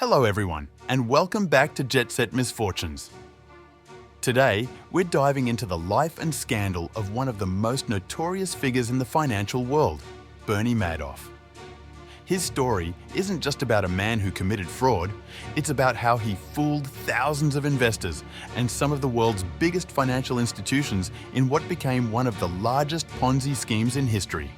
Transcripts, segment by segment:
Hello everyone, and welcome back to Jet Set Misfortunes. Today, we're diving into the life and scandal of one of the most notorious figures in the financial world, Bernie Madoff. His story isn't just about a man who committed fraud, it's about how he fooled thousands of investors and some of the world's biggest financial institutions in what became one of the largest Ponzi schemes in history.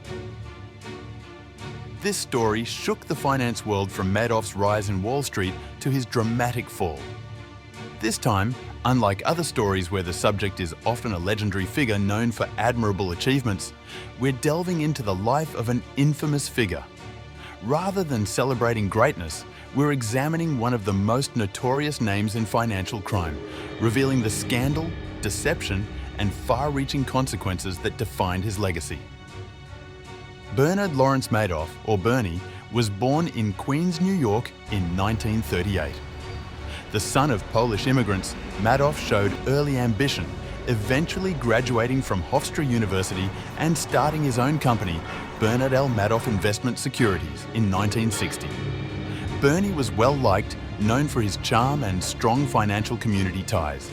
This story shook the finance world from Madoff's rise in Wall Street to his dramatic fall. This time, unlike other stories where the subject is often a legendary figure known for admirable achievements, we're delving into the life of an infamous figure. Rather than celebrating greatness, we're examining one of the most notorious names in financial crime, revealing the scandal, deception, and far-reaching consequences that defined his legacy. Bernard Lawrence Madoff, or Bernie, was born in Queens, New York in 1938. The son of Polish immigrants, Madoff showed early ambition, eventually graduating from Hofstra University and starting his own company, Bernard L. Madoff Investment Securities, in 1960. Bernie was well-liked, known for his charm and strong financial community ties.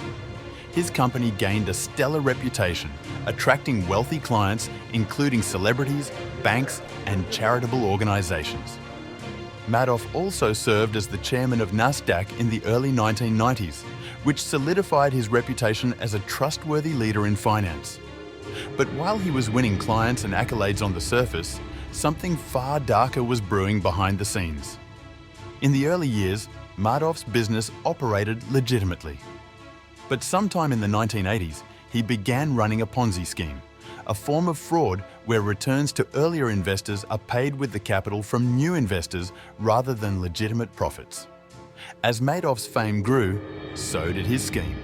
His company gained a stellar reputation, attracting wealthy clients, including celebrities, banks, and charitable organizations. Madoff also served as the chairman of Nasdaq in the early 1990s, which solidified his reputation as a trustworthy leader in finance. But while he was winning clients and accolades on the surface, something far darker was brewing behind the scenes. In the early years, Madoff's business operated legitimately. But sometime in the 1980s, he began running a Ponzi scheme, a form of fraud where returns to earlier investors are paid with the capital from new investors rather than legitimate profits. As Madoff's fame grew, so did his scheme.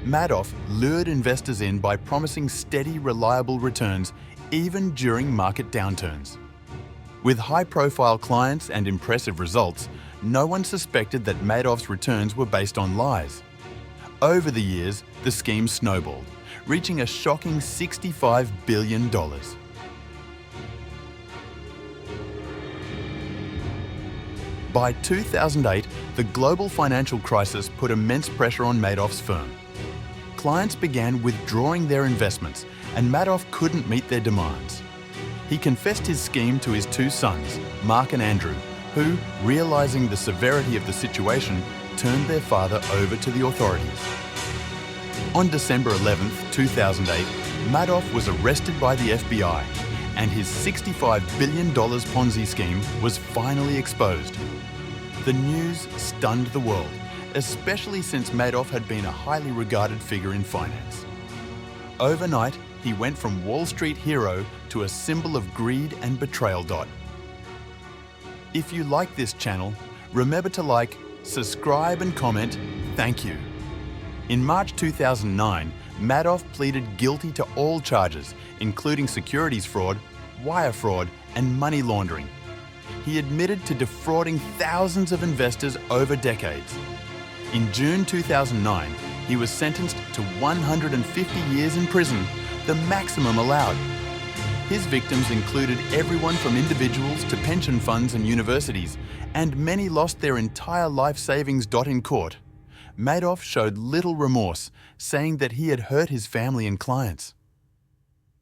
Madoff lured investors in by promising steady, reliable returns even during market downturns. With high-profile clients and impressive results, no one suspected that Madoff's returns were based on lies. Over the years, the scheme snowballed, reaching a shocking $65 billion. By 2008, the global financial crisis put immense pressure on Madoff's firm. Clients began withdrawing their investments, and Madoff couldn't meet their demands. He confessed his scheme to his two sons, Mark and Andrew, who, realizing the severity of the situation, turned their father over to the authorities. On December 11, 2008, Madoff was arrested by the FBI, and his $65 billion Ponzi scheme was finally exposed. The news stunned the world, especially since Madoff had been a highly regarded figure in finance. Overnight, he went from Wall Street hero to a symbol of greed and betrayal. If you like this channel, remember to like, subscribe and comment, thank you. In March 2009, Madoff pleaded guilty to all charges, including securities fraud, wire fraud, and money laundering. He admitted to defrauding thousands of investors over decades. In June 2009, he was sentenced to 150 years in prison, the maximum allowed. His victims included everyone from individuals to pension funds and universities, and many lost their entire life savings. In court, Madoff showed little remorse, saying that he had hurt his family and clients.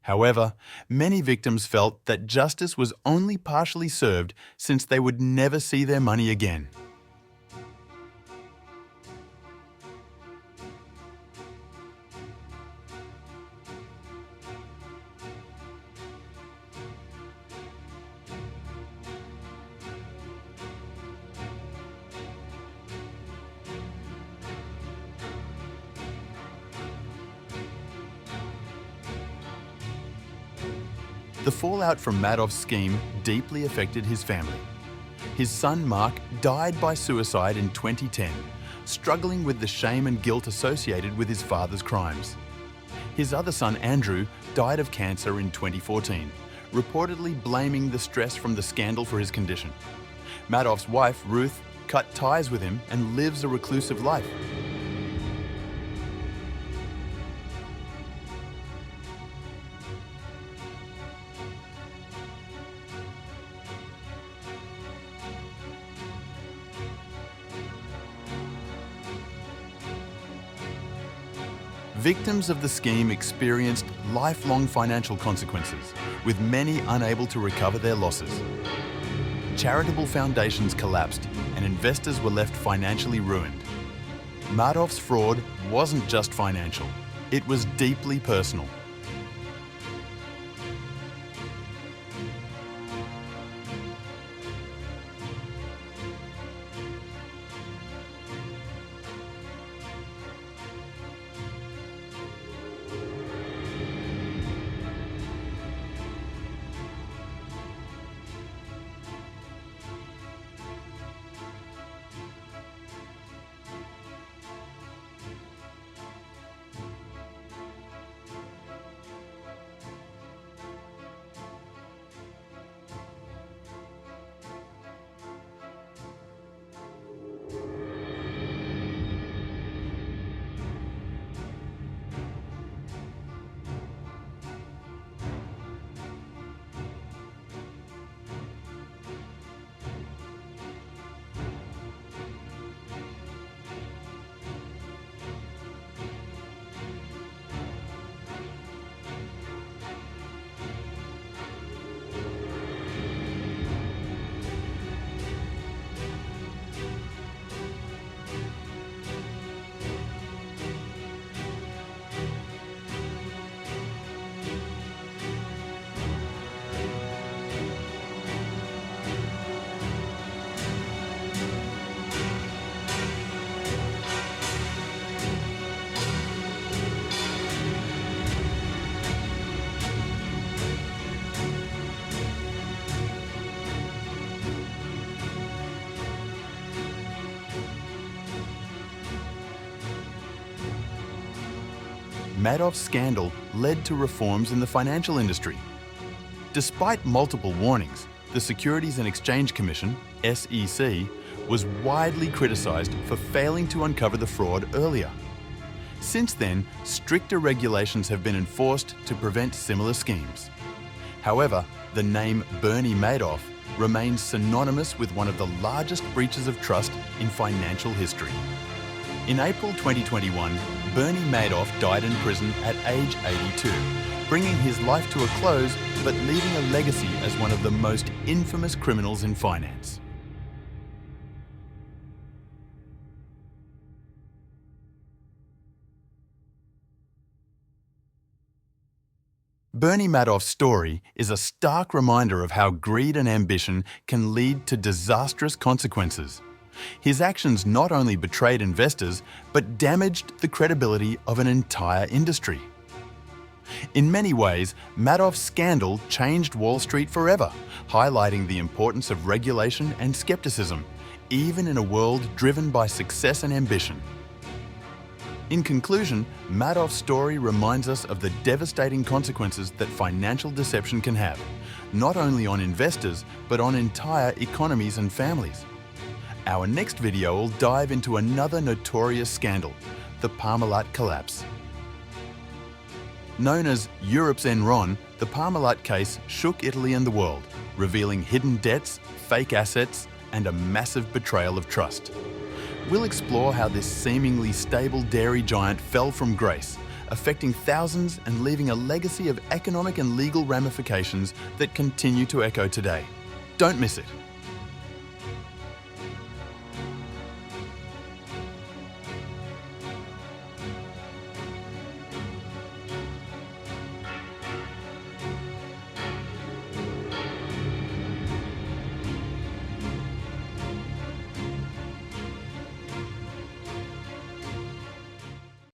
However, many victims felt that justice was only partially served since they would never see their money again. The fallout from Madoff's scheme deeply affected his family. His son Mark died by suicide in 2010, struggling with the shame and guilt associated with his father's crimes. His other son Andrew died of cancer in 2014, reportedly blaming the stress from the scandal for his condition. Madoff's wife Ruth cut ties with him and lives a reclusive life. victims of the scheme experienced lifelong financial consequences, with many unable to recover their losses. Charitable foundations collapsed and investors were left financially ruined. Madoff's fraud wasn't just financial, it was deeply personal. Madoff's scandal led to reforms in the financial industry. Despite multiple warnings, the Securities and Exchange Commission, SEC, was widely criticised for failing to uncover the fraud earlier. Since then, stricter regulations have been enforced to prevent similar schemes. However, the name Bernie Madoff remains synonymous with one of the largest breaches of trust in financial history. In April 2021, Bernie Madoff died in prison at age 82, bringing his life to a close but leaving a legacy as one of the most infamous criminals in finance. Bernie Madoff's story is a stark reminder of how greed and ambition can lead to disastrous consequences. His actions not only betrayed investors, but damaged the credibility of an entire industry. In many ways, Madoff's scandal changed Wall Street forever, highlighting the importance of regulation and skepticism, even in a world driven by success and ambition. In conclusion, Madoff's story reminds us of the devastating consequences that financial deception can have, not only on investors, but on entire economies and families. Our next video will dive into another notorious scandal, the Parmalat collapse. Known as Europe's Enron, the Parmalat case shook Italy and the world, revealing hidden debts, fake assets, and a massive betrayal of trust. We'll explore how this seemingly stable dairy giant fell from grace, affecting thousands and leaving a legacy of economic and legal ramifications that continue to echo today. Don't miss it.